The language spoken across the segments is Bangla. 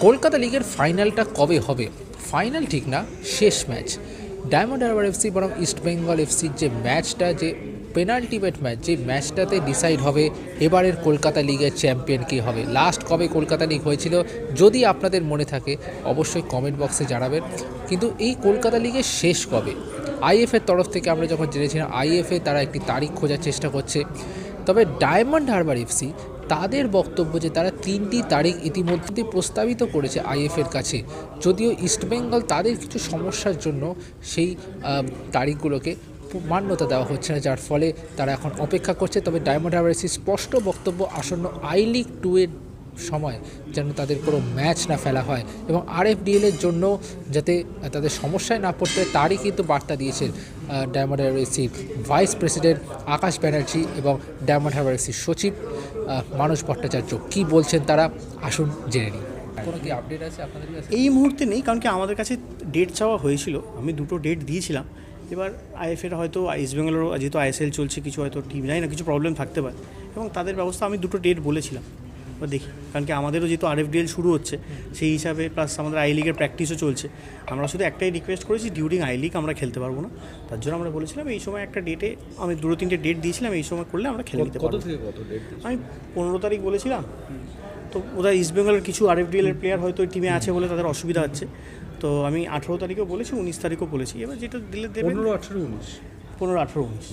কলকাতা লিগের ফাইনালটা কবে হবে? ফাইনাল ঠিক না, শেষ ম্যাচ। ডায়মন্ড হারবার এফসি বনাম ইস্ট বেঙ্গল এফসির যে ম্যাচটা, যে পেনাল্টিমেট ম্যাচ, যে ম্যাচটাতে ডিসাইড হবে এবারের কলকাতা লিগের চ্যাম্পিয়ন কী হবে। লাস্ট কবে কলকাতা লিগ হয়েছিল যদি আপনাদের মনে থাকে অবশ্যই কমেন্ট বক্সে জানাবেন। কিন্তু এই কলকাতা লিগের শেষ কবে? আইএফের তরফ থেকে আমরা যখন জেনেছিলাম আইএফএ তারা একটি তারিখ খোঁজার চেষ্টা করছে, তবে ডায়মন্ড হারবার এফসি তাদের বক্তব্য যে তারা 3টি তারিখ ইতিমধ্যে প্রস্তাবিত করেছে আইএফের কাছে, যদিও ইস্টবেঙ্গল তাদের কিছু সমস্যার জন্য সেই তারিখগুলোকে মান্যতা দেওয়া হচ্ছে না, যার ফলে তারা এখন অপেক্ষা করছে। তবে ডায়মন্ড হারবার এফসির স্পষ্ট বক্তব্য আসন্ন আই লিগ 2 এর সময় যেন তাদের কোনো ম্যাচ না ফেলা হয় এবং আরএফডিএলের জন্য যাতে তাদের সমস্যায় না পড়তে হয় তারই কিন্তু বার্তা দিয়েছেন ডায়মন্ড হারবার এফসির ভাইস প্রেসিডেন্ট আকাশ ব্যানার্জি এবং ডায়মন্ড হারবার এফসির সচিব মানস ভট্টাচার্য। কী বলছেন তারা, আসুন জেনে নিই। কোনো কি আপডেট আছে আপনাদের কাছে? এই মুহূর্তে নেই, কারণ কি আমাদের কাছে ডেট চাওয়া হয়েছিল, আমি 2টো ডেট দিয়েছিলাম। এবার আইএফের হয়তো ইস্ট বেঙ্গলেরও যেহেতু আইএসএল চলছে, কিছু হয়তো টিম জানি না, কিছু প্রবলেম থাকতে পারে এবং তাদের ব্যবস্থা আমি 2টো ডেট বলেছিলাম। এবার দেখি, কারণ কি আমাদেরও যেহেতু আরএফডিএল শুরু হচ্ছে সেই হিসাবে, প্লাস আমাদের আই লিগের প্র্যাকটিসও চলছে, আমরা শুধু একটাই রিকোয়েস্ট করেছি, ডিউরিং আই লিগ আমরা খেলতে পারবো না, তার জন্য আমরা বলেছিলাম এই সময় একটা ডেটে, আমি 2-3টে ডেট দিয়েছিলাম, এই সময় করলে আমরা খেলে নিতে পারবো। আমি 15 তারিখ বলেছিলাম, তো ওদের ইস্ট বেঙ্গলের কিছু আরএফডিএলের প্লেয়ার হয়তো টিমে আছে বলে তাদের অসুবিধা হচ্ছে, তো আমি 18 তারিখও বলেছি, 19 তারিখও বলেছি। এবার যেটা দিলে দেবে 15, 18, 19 15, 18, 19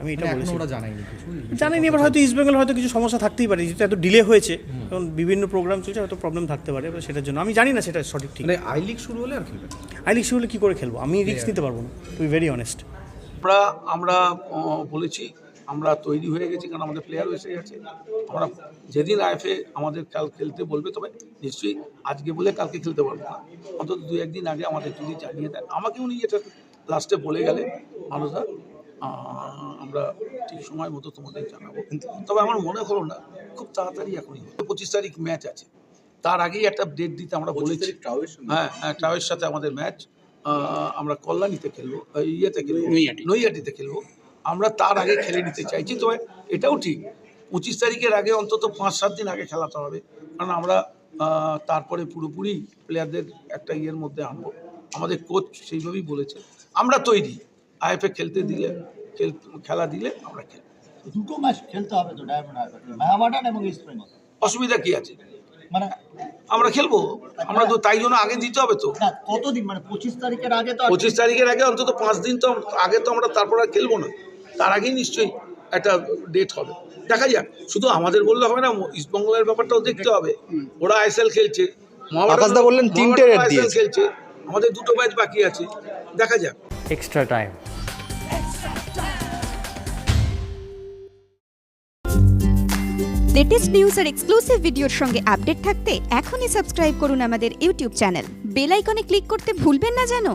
আমি এটা বলেছি। ওরা জানাইনি কিছু, জানেনি। এবার হয়তো ইস্ট বেঙ্গল হয়তো কিছু সমস্যা থাকতেই পারে, যেহেতু এত ডিলে হয়েছে, কারণ বিভিন্ন প্রোগ্রাম চলছে, হয়তো প্রবলেম থাকতে পারে, এবার সেটার জন্য আমি জানি না সেটা সঠিক ঠিক। মানে আই লিগ শুরু হলে আর খেলবে? আই লিগ শুরু হলে কী করে খেলবো, আমি রিস্ক নিতে পারবো না, টু বি ভেরি অনেস্ট। আমরা বলেছি আমরা তৈরি হয়ে গেছি, কারণ আমাদের প্লেয়ারও এসে গেছে। আমরা যেদিন আইএফএ আমাদের কাল খেলতে বলবে, তবে নিশ্চয়ই আজকে বলে কালকে খেলতে পারবো না, অন্তত 2-1 দিন আগে আমাদের যদি জানিয়ে দেন। আমাকে উনি এটা লাস্টে বলে গেলে, মানুষরা আমরা ঠিক সময় মতো তোমাদের জানাবো। তবে আমার মনে হলো না খুব তাড়াতাড়ি এখনই 25 তারিখ ম্যাচ আছে, তার আগেই একটা ডেট দিতে আমরা বলেছি। হ্যাঁ, ট্রাওয়ের সাথে আমাদের ম্যাচ, আমরা কল্যাণীতে খেলবো, ইয়েতে খেলবো, নৈহাটিতে খেলবো। আমরা তার আগে খেলে নিতে চাইছি। তবে এটাও ঠিক 25 তারিখের আগে অন্তত 5-7 দিন আগে খেলাতে হবে, কারণ আমরা তারপরে পুরোপুরি প্লেয়ারদের একটা ইয়ের মধ্যে আনবো। আমাদের কোচ সেইভাবেই বলেছে, আমরা তৈরি। আইএফএ খেলতে দিলে, খেলা দিলে আমরা খেলবো। 2টো ম্যাচ খেলতে হবে তো ডায়মন্ড হারবার, মায়াবাডান এবং ইস্ট বেঙ্গল। অসুবিধা কি আছে? মানে আমরা খেলবো, আমরা তো তাই জন্য আগে দিতে হবে তো। না, কতদিন, মানে 25 তারিখের আগে তো? 25 তারিখের আগে অন্তত 5 দিন তো আগে তো আমরা, তারপর আর খেলবো না, তার আগেই নিশ্চয়ই একটা ডেট হবে। দেখা যাক, শুধু আমাদের বললে হবে না, ইস্টবেঙ্গলের ব্যাপারটাও দেখতে হবে। ওরা আইএসএল খেলছে, আকাশদা বললেন 3টে রেট দিয়েছে, খেলছে, আমাদের 2টো ম্যাচ বাকি আছে, দেখা যাক। Extra time. লেটেস্ট নিউজ আর এক্সক্লুসিভ ভিডিওর সঙ্গে আপডেট থাকতে এখনই সাবস্ক্রাইব করুন আমাদের ইউটিউব চ্যানেল। বেল আইকনে ক্লিক করতে ভুলবেন না যেন।